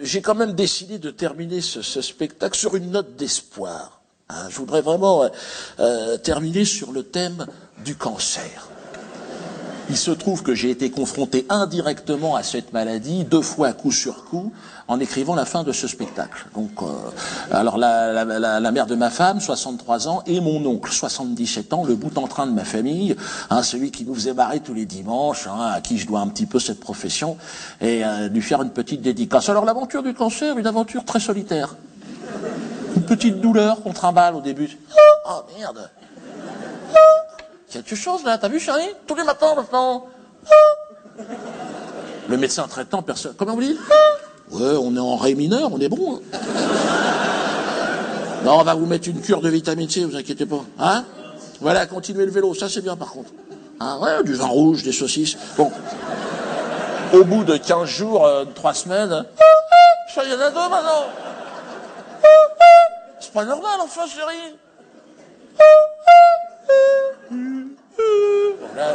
j'ai quand même décidé de terminer ce spectacle sur une note d'espoir. Hein, je voudrais vraiment terminer sur le thème du cancer. Il se trouve que j'ai été confronté indirectement à cette maladie, 2 fois coup sur coup, en écrivant la fin de ce spectacle. Donc, alors la mère de ma femme, 63 ans, et mon oncle, 77 ans, le bout en train de ma famille, hein, celui qui nous faisait marrer tous les dimanches, hein, à qui je dois un petit peu cette profession, et lui faire une petite dédicace. Alors l'aventure du cancer, une aventure très solitaire. Une petite douleur qu'on trimballe au début. Oh merde. Quelque chose là, t'as vu chérie? Tous les matins maintenant. Le médecin traitant, personne. Comment vous dites? Ouais, on est en ré mineur, on est bon. Hein. Non, on va vous mettre une cure de vitamine C, vous inquiétez pas. Hein? Voilà, continuez le vélo, ça c'est bien par contre. Hein, ouais, du vin rouge, des saucisses. Bon. Au bout de 15 jours, 3 semaines, ça y en a 2 maintenant. C'est pas normal enfin chérie. Là,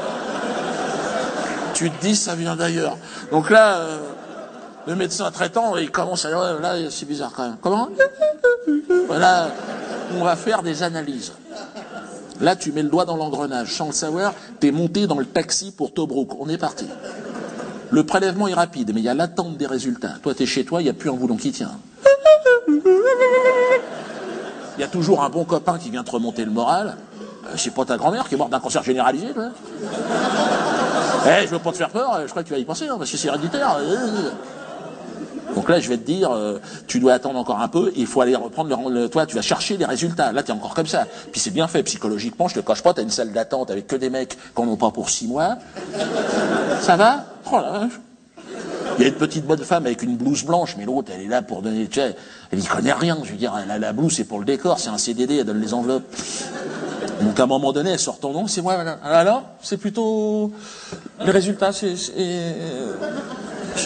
tu te dis ça vient d'ailleurs. Donc là, le médecin traitant, il commence à dire, là c'est bizarre quand même. Comment? Voilà, on va faire des analyses. Là tu mets le doigt dans l'engrenage, sans le savoir, t'es monté dans le taxi pour Tobruk. On est parti. Le prélèvement est rapide, mais il y a l'attente des résultats. Toi t'es chez toi, il n'y a plus un boulon qui tient. Il y a toujours un bon copain qui vient te remonter le moral. C'est pas ta grand-mère qui est morte d'un cancer généralisé, toi. Je veux pas te faire peur, je crois que tu vas y penser, hein, parce que c'est héréditaire. Donc là, je vais te dire, tu dois attendre encore un peu, il faut aller reprendre toi, tu vas chercher les résultats. Là, t'es encore comme ça. Puis c'est bien fait, psychologiquement, je te cache pas, t'as une salle d'attente avec que des mecs qui en ont pas pour 6 mois. Ça va? Oh la vache. Il y a une petite bonne femme avec une blouse blanche, mais l'autre, elle est là pour donner, tu sais, elle y connaît rien, je veux dire, la blouse, c'est pour le décor, c'est un CDD, elle donne les enveloppes. Donc à un moment donné, elle sort ton nom, c'est moi, madame. Alors, c'est plutôt... Les résultats, je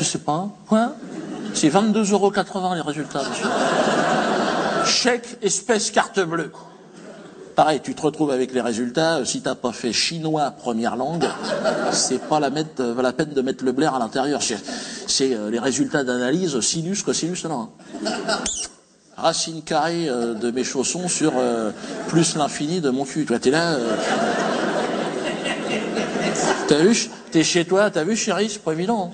sais pas, quoi? C'est 22,80 € les résultats, monsieur. Chèque, espèce, carte bleue. Pareil, tu te retrouves avec les résultats, si t'as pas fait chinois première langue, c'est pas la peine de mettre le blaire à l'intérieur. C'est les résultats d'analyse, sinus, cosinus, non. Racine carrée de mes chaussons sur plus l'infini de mon cul. Toi, t'es là... T'as vu? T'es chez toi, t'as vu, chérie? C'est pas évident.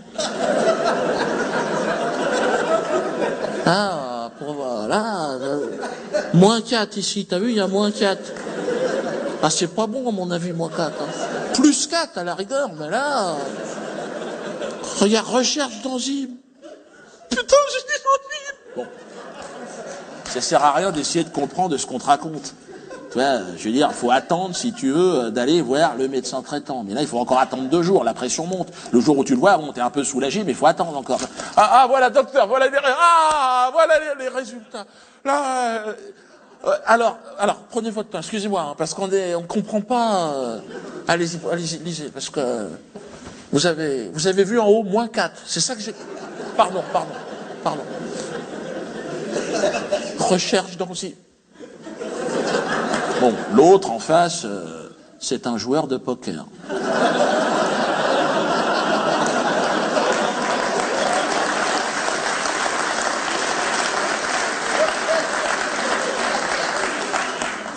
Ah, pour voilà... moins 4 ici, t'as vu, il y a moins 4. Ah, c'est pas bon à mon avis, moins 4. Hein. Plus 4 à la rigueur, mais là... Regarde, recherche d'enzymes. Putain, j'ai des enzymes. Bon. Ça sert à rien d'essayer de comprendre ce qu'on te raconte. Tu vois, je veux dire, il faut attendre, si tu veux, d'aller voir le médecin traitant. Mais là, il faut encore attendre 2 jours, la pression monte. Le jour où tu le vois, bon, t'es un peu soulagé, mais il faut attendre encore. Voilà, docteur, voilà les résultats. Là, alors, prenez votre temps, excusez-moi, hein, parce qu'on comprend pas. Allez-y, lisez, parce que vous avez vu en haut, moins 4. C'est ça que j'ai... Pardon. Recherche d'enzymes. Bon, l'autre en face, c'est un joueur de poker.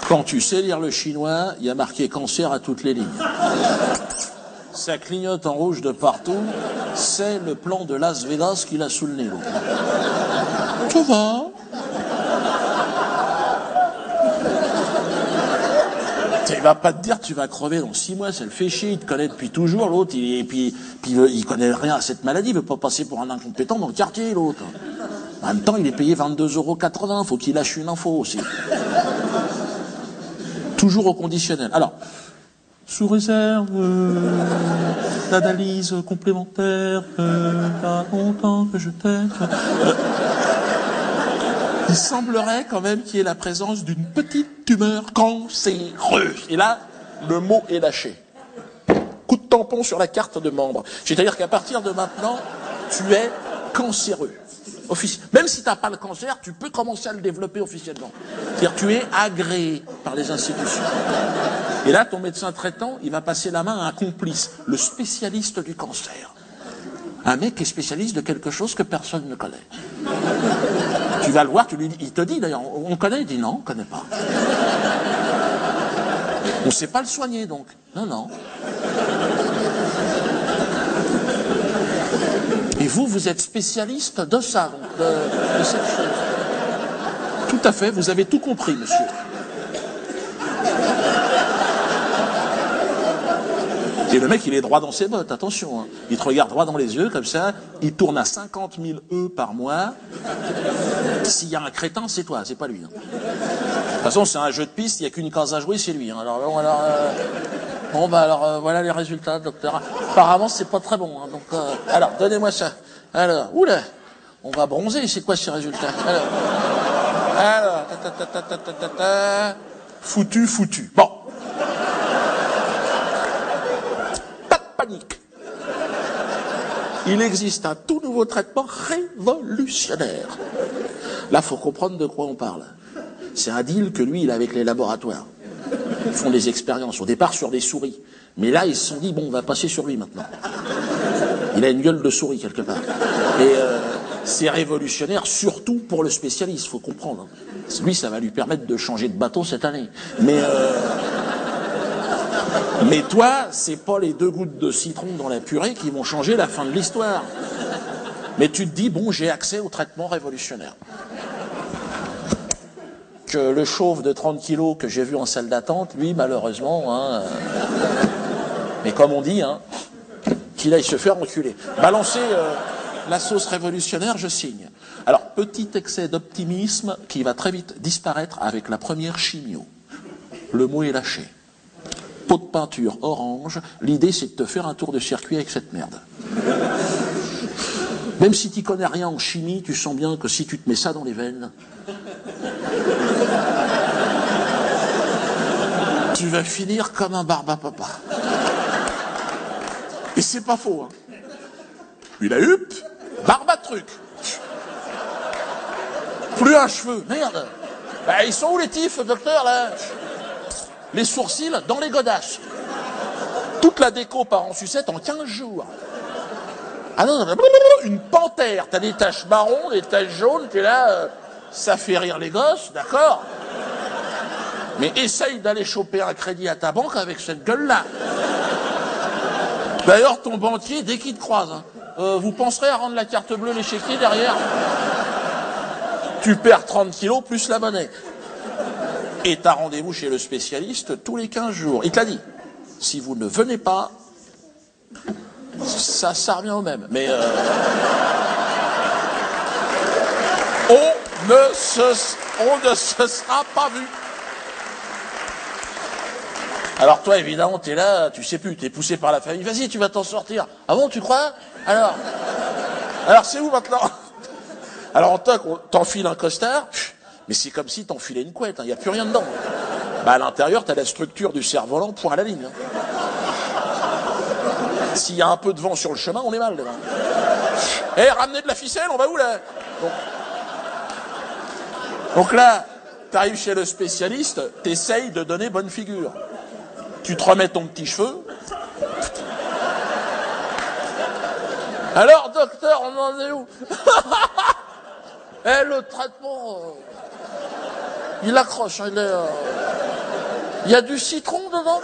Quand tu sais lire le chinois, il y a marqué cancer à toutes les lignes. Ça clignote en rouge de partout. C'est le plan de Las Vegas qu'il a sous le nez, l'autre. Ça va? Il va pas te dire tu vas crever dans 6 mois, ça le fait chier, il te connaît depuis toujours, l'autre, il connaît rien à cette maladie, il veut pas passer pour un incompétent dans le quartier, l'autre. En même temps, il est payé 22,80 €, faut qu'il lâche une info aussi. Toujours au conditionnel. Alors, sous réserve d'analyse complémentaire, pas longtemps que je t'aime. Il semblerait quand même qu'il y ait la présence d'une petite tumeur cancéreuse. Et là, le mot est lâché. Coup de tampon sur la carte de membre. C'est-à-dire qu'à partir de maintenant, tu es cancéreux. Même si tu n'as pas le cancer, tu peux commencer à le développer officiellement. C'est-à-dire que tu es agréé par les institutions. Et là, ton médecin traitant, il va passer la main à un complice, le spécialiste du cancer. Un mec qui est spécialiste de quelque chose que personne ne connaît. Tu vas le voir, il te dit d'ailleurs, on connaît? Il dit non, on ne connaît pas. On ne sait pas le soigner donc. Non, non. Et vous êtes spécialiste de ça, donc, de cette chose. Tout à fait, vous avez tout compris, monsieur. Et le mec, il est droit dans ses bottes, attention. Hein. Il te regarde droit dans les yeux, comme ça. Il tourne à 50 000 œufs par mois. S'il y a un crétin, c'est toi, c'est pas lui. Hein. De toute façon, c'est un jeu de piste, il n'y a qu'une case à jouer, c'est lui. Hein. Voilà les résultats, docteur. Apparemment, c'est pas très bon. Hein. Donc, alors, donnez-moi ça. Alors, oula, on va bronzer, c'est quoi ces résultats? Alors, foutu. Bon. Panique. Il existe un tout nouveau traitement révolutionnaire. Là, faut comprendre de quoi on parle. C'est un deal que lui, il a avec les laboratoires. Ils font des expériences, au départ sur des souris. Mais là, ils se sont dit, bon, on va passer sur lui maintenant. Il a une gueule de souris, quelque part. Et c'est révolutionnaire, surtout pour le spécialiste, faut comprendre. Lui, ça va lui permettre de changer de bateau cette année. Mais toi, c'est pas les 2 gouttes de citron dans la purée qui vont changer la fin de l'histoire. Mais tu te dis, bon, j'ai accès au traitement révolutionnaire. Que le chauve de 30 kilos que j'ai vu en salle d'attente, lui, malheureusement, hein, mais comme on dit, hein, qu'il aille se faire enculer. Balancer la sauce révolutionnaire, je signe. Alors, petit excès d'optimisme qui va très vite disparaître avec la première chimio. Le mot est lâché. Pot de peinture orange, l'idée c'est de te faire un tour de circuit avec cette merde. Même si tu connais rien en chimie, tu sens bien que si tu te mets ça dans les veines, tu vas finir comme un barbapapa. Et c'est pas faux, hein. Il a huppe, barbatruc. Plus un cheveu, merde. Bah, ils sont où les tifs, docteur, là? Les sourcils dans les godasses. Toute la déco part en sucette en 15 jours. Ah non, une panthère. T'as des taches marron, des taches jaunes, t'es là, ça fait rire les gosses, d'accord? Mais essaye d'aller choper un crédit à ta banque avec cette gueule-là. D'ailleurs, ton banquier, dès qu'il te croise, hein, vous penserez à rendre la carte bleue, l'échiquier derrière? Tu perds 30 kilos plus la monnaie. Et t'as rendez-vous chez le spécialiste tous les 15 jours. Il te l'a dit. Si vous ne venez pas, ça revient au même. Mais on ne se sera pas vu. Alors toi, évidemment, t'es là, tu sais plus, t'es poussé par la famille. Vas-y, tu vas t'en sortir. Ah bon, tu crois? Alors c'est où maintenant? Alors en toc, t'enfiles un costard. Mais c'est comme si t'enfilais une couette, il n'y a plus rien dedans. Bah à l'intérieur, t'as la structure du cerf-volant, point à la ligne. Hein. S'il y a un peu de vent sur le chemin, on est mal. Ramenez de la ficelle, on va où là? Donc là, t'arrives chez le spécialiste, t'essayes de donner bonne figure. Tu te remets ton petit cheveu. Alors docteur, on en est où? Le traitement... il accroche, hein, il y a du citron dedans,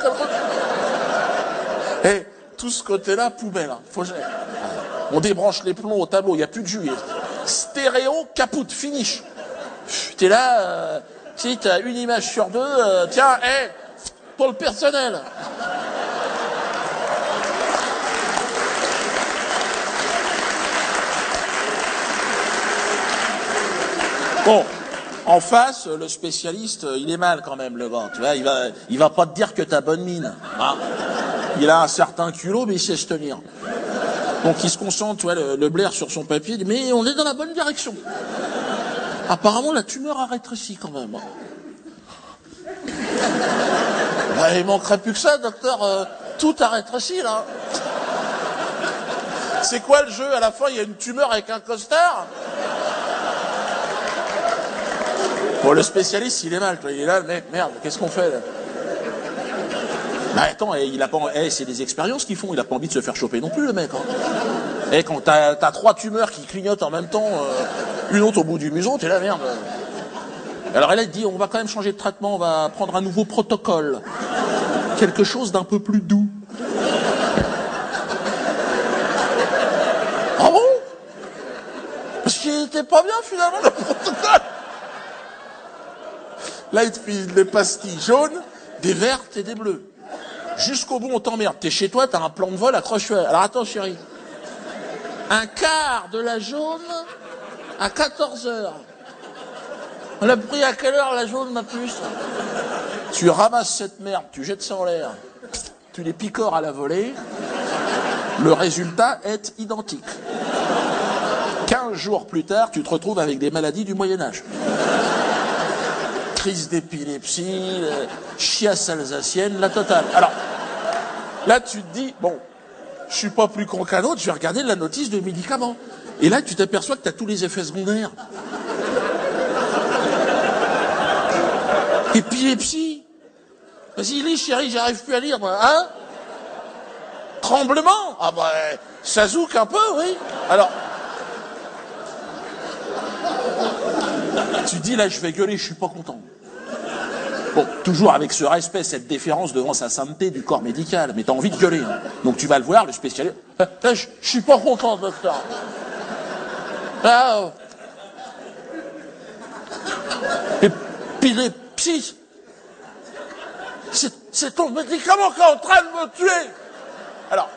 et tout ce côté-là, poubelle. Hein. On débranche les plombs au tableau, il n'y a plus de jus. Stéréo, capoute, finish. T'es là, si t'as une image sur 2, tiens, pour le personnel. Bon. En face, le spécialiste, il est mal quand même, le gars. Tu vois, il va pas te dire que t'as bonne mine. Hein. Il a un certain culot, mais il sait se tenir. Donc il se concentre, tu vois, le blaire sur son papier, il dit, mais on est dans la bonne direction. Apparemment, la tumeur a rétréci quand même. Il manquerait plus que ça, docteur. Tout a rétréci, là. C'est quoi le jeu? À la fin, il y a une tumeur avec un costard. Bon, le spécialiste, il est mal, toi. Il est là, le mec, merde, qu'est-ce qu'on fait, là? Bah, attends, il a pas, c'est des expériences qu'ils font, il a pas envie de se faire choper non plus, le mec, hein. Et quand t'as 3 tumeurs qui clignotent en même temps, une autre au bout du museau, t'es la merde. Alors elle a dit, on va quand même changer de traitement, on va prendre un nouveau protocole. Quelque chose d'un peu plus doux. Ah bon? Parce qu'il était pas bien finalement le protocole. Là, il te file des pastilles jaunes, des vertes et des bleues. Jusqu'au bout, on t'emmerde. T'es chez toi, t'as un plan de vol, accroche-toi. Alors attends, chérie. Un quart de la jaune à 14h. On l'a pris à quelle heure la jaune, ma puce? Tu ramasses cette merde, tu jettes ça en l'air. Tu les picores à la volée. Le résultat est identique. 15 jours plus tard, tu te retrouves avec des maladies du Moyen-Âge. Crise d'épilepsie, chiasse alsacienne, la totale. Alors, là, tu te dis, bon, je suis pas plus con qu'un autre, je vais regarder la notice de médicaments. Et là, tu t'aperçois que tu as tous les effets secondaires. Épilepsie. Vas-y, lis, chérie, j'arrive plus à lire, moi. Hein? Tremblement. Ah bah, ça zouk un peu, oui. Alors, tu dis, là, je vais gueuler, je suis pas content. Bon, toujours avec ce respect, cette déférence devant sa sainteté du corps médical, mais t'as envie de gueuler. Hein. Donc tu vas le voir, le spécialiste. Je suis pas content, docteur. Ah, épilepsie. C'est ton médicament qui est en train de me tuer. Alors,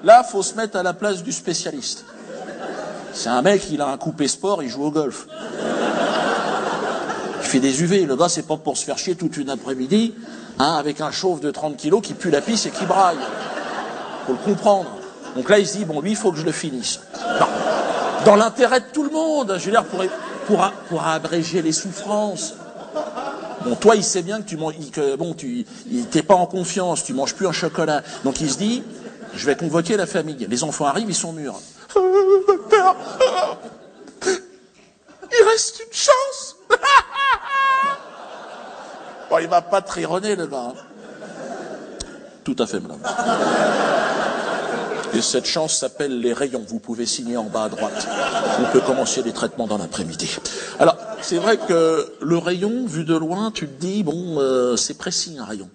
là, faut se mettre à la place du spécialiste. C'est un mec, il a un coupé sport, il joue au golf. Il fait des UV. Le gars, c'est pas pour se faire chier toute une après-midi, hein, avec un chauve de 30 kilos qui pue la pisse et qui braille. Faut le comprendre. Donc là, il se dit, bon, lui, il faut que je le finisse. Non. Dans l'intérêt de tout le monde, je veux dire, pour abréger les souffrances. Bon, toi, il sait bien que t'es pas en confiance, tu manges plus un chocolat. Donc il se dit, je vais convoquer la famille. Les enfants arrivent, ils sont mûrs. Docteur, il reste une chance. Bon, il va pas trironner, le gars. Tout à fait, madame. Et cette chance s'appelle les rayons. Vous pouvez signer en bas à droite. On peut commencer les traitements dans l'après-midi. Alors, c'est vrai que le rayon, vu de loin, tu te dis, bon, c'est précis, un rayon.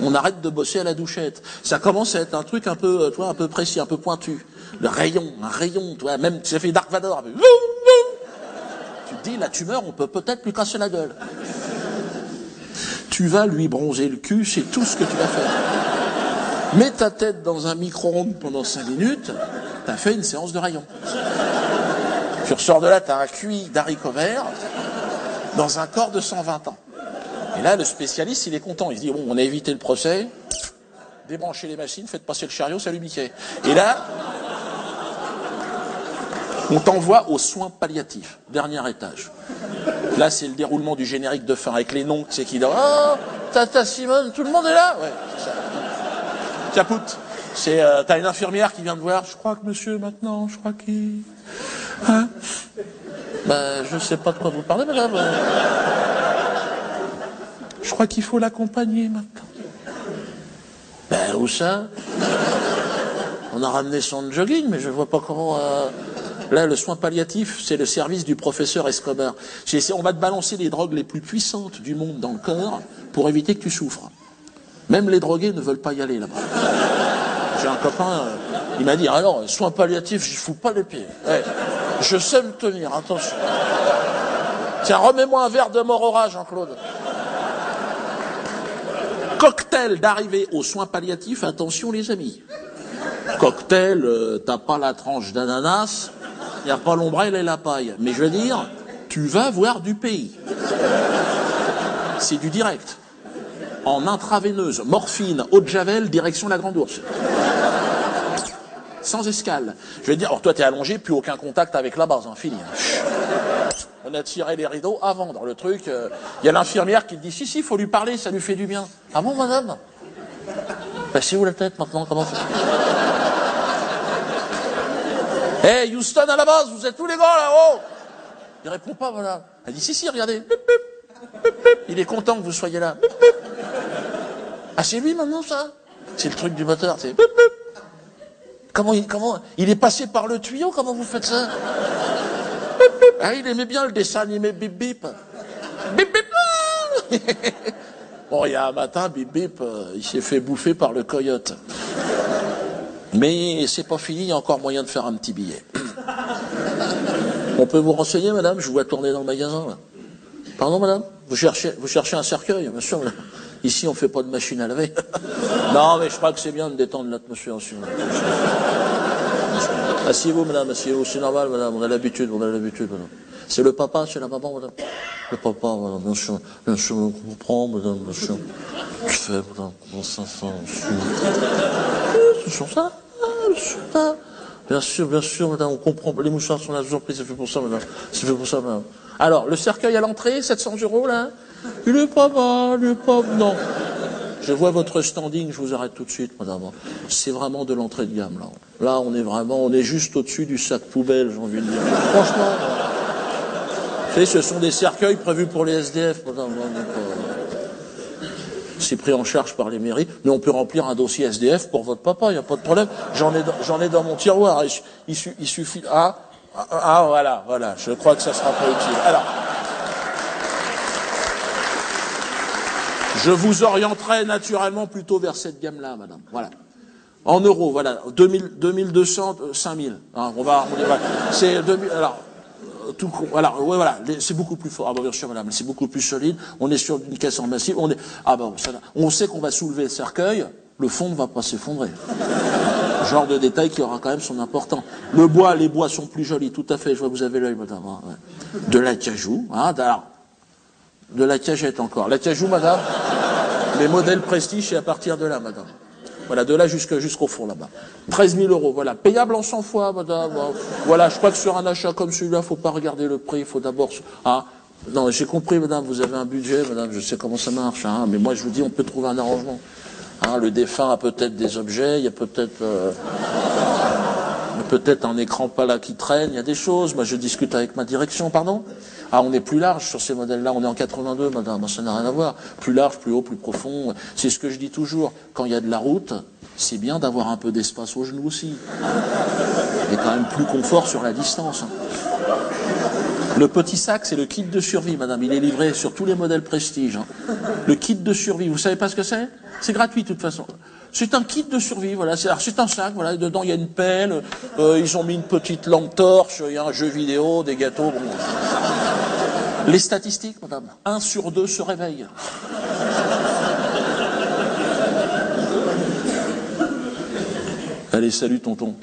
On arrête de bosser à la douchette. Ça commence à être un truc un peu, un peu précis, un peu pointu. Le rayon, un rayon, même, ça fait Dark Vador. Tu te dis, la tumeur, on peut peut-être lui casser la gueule. Tu vas lui bronzer le cul, c'est tout ce que tu vas faire. Mets ta tête dans un micro-ondes pendant 5 minutes, t'as fait une séance de rayon. Tu ressors de là, t'as un QI d'haricots verts dans un corps de 120 ans. Et là, le spécialiste, il est content. Il se dit, bon, on a évité le procès, débranchez les machines, faites passer le chariot, salut Mickey. Et là, on t'envoie aux soins palliatifs, dernier étage. Là, c'est le déroulement du générique de fin, avec les noms, tu sais, qui disent, oh, Tata Simone, tout le monde est là. Ouais, c'est ça. Capoute. T'as une infirmière qui vient te voir. Je crois que monsieur, maintenant, je crois qu'il... Hein? Ben, je sais pas de quoi vous parlez, madame. Je crois qu'il faut l'accompagner, maintenant. Ben, où ça? On a ramené son jogging, mais je vois pas comment... Là, le soin palliatif, c'est le service du professeur Escobar. On va te balancer les drogues les plus puissantes du monde dans le corps pour éviter que tu souffres. Même les drogués ne veulent pas y aller là-bas. J'ai un copain, il m'a dit, alors, soins palliatifs, j'y fous pas les pieds. Ouais, je sais me tenir, attention. Tiens, remets-moi un verre de Morora, Jean-Claude. Cocktail d'arrivée aux soins palliatifs, attention les amis. Cocktail, t'as pas la tranche d'ananas, y a pas l'ombrelle et la paille. Mais je veux dire, tu vas voir du pays. C'est du direct. En intraveineuse, morphine, eau de javel, direction la Grande Ourse. Sans escale. Je vais te dire, alors toi t'es allongé, plus aucun contact avec la base, hein, fini. On a tiré les rideaux avant, dans le truc, y a l'infirmière qui te dit, si, faut lui parler, ça lui fait du bien. Ah bon, madame? Passez où la tête maintenant, comment ça? Hey, Houston à la base, vous êtes tous les gars là-haut? Il répond pas, voilà. Elle dit, si, regardez. Il est content que vous soyez là. Ah, c'est lui maintenant, ça? C'est le truc du moteur, c'est... Comment il est passé par le tuyau, comment vous faites ça? Bip, bip. Ah, il aimait bien le dessin animé Bip Bip. Bip Bip. Bon, il y a un matin, Bip Bip, il s'est fait bouffer par le coyote. Mais c'est pas fini, il y a encore moyen de faire un petit billet. On peut vous renseigner, madame? Je vous vois tourner dans le magasin, là. Pardon, madame? Vous cherchez un cercueil? Bien sûr, madame. Ici, on fait pas de machine à laver. Non, mais je crois que c'est bien de détendre l'atmosphère aussi. Asseyez-vous, madame, asseyez-vous. C'est normal, madame. On a l'habitude, madame. C'est le papa, c'est la maman, madame. Le papa, madame, bien sûr, je comprends, madame, bien sûr. Je fais, madame, comment ça, c'est sur ça, bien sûr, madame, on comprend. Les mouchards sont là, je vous en prie, c'est fait pour ça, madame. C'est fait pour ça, madame. Alors, le cercueil à l'entrée, 700 €, là? Il est pas mal, non. Je vois votre standing, je vous arrête tout de suite, madame. C'est vraiment de l'entrée de gamme, là. Là, on est juste au-dessus du sac poubelle, j'ai envie de dire. Franchement, vous savez, ce sont des cercueils prévus pour les SDF, madame. C'est pris en charge par les mairies, mais on peut remplir un dossier SDF pour votre papa, il n'y a pas de problème. J'en ai dans mon tiroir. Il suffit. Voilà. Je crois que ça sera pas utile. Alors, je vous orienterai naturellement plutôt vers cette gamme-là, madame. Voilà. En euros, voilà. 2200, 5000. Hein, voilà. C'est 2000. Alors. Voilà, c'est beaucoup plus fort. Ah, bien sûr, madame, c'est beaucoup plus solide. On est sur une caisse en massif. On sait qu'on va soulever le cercueil. Le fond ne va pas s'effondrer. Genre de détail qui aura quand même son important. Les bois sont plus jolis, tout à fait. Je vois que vous avez l'œil, madame. Hein, ouais. De l'acajou, hein, de la cagette encore. L'acajou, madame. Les modèles prestige, c'est à partir de là, madame. Voilà, de là jusqu'au fond, là-bas. 13 000 €, voilà. Payable en 100 fois, madame. Voilà, je crois que sur un achat comme celui-là, faut pas regarder le prix, il faut d'abord... Ah, non, j'ai compris, madame, vous avez un budget, madame, je sais comment ça marche, hein, mais moi, je vous dis, on peut trouver un arrangement. Hein, le défunt a peut-être des objets, il y a peut-être un écran pas là qui traîne, il y a des choses. Moi, je discute avec ma direction, pardon. Ah, on est plus large sur ces modèles-là, on est en 82, madame, ça n'a rien à voir. Plus large, plus haut, plus profond. C'est ce que je dis toujours. Quand il y a de la route, c'est bien d'avoir un peu d'espace aux genoux aussi. Il y a quand même plus confort sur la distance. Le petit sac, c'est le kit de survie, madame. Il est livré sur tous les modèles Prestige. Hein. Le kit de survie, vous savez pas ce que c'est? C'est gratuit, de toute façon. C'est un kit de survie, voilà. C'est un sac, voilà. Dedans, il y a une pelle. Ils ont mis une petite lampe torche. Il y a un jeu vidéo, des gâteaux. Bon. Les statistiques, madame. 1 sur 2 se réveille. Allez, salut, tonton.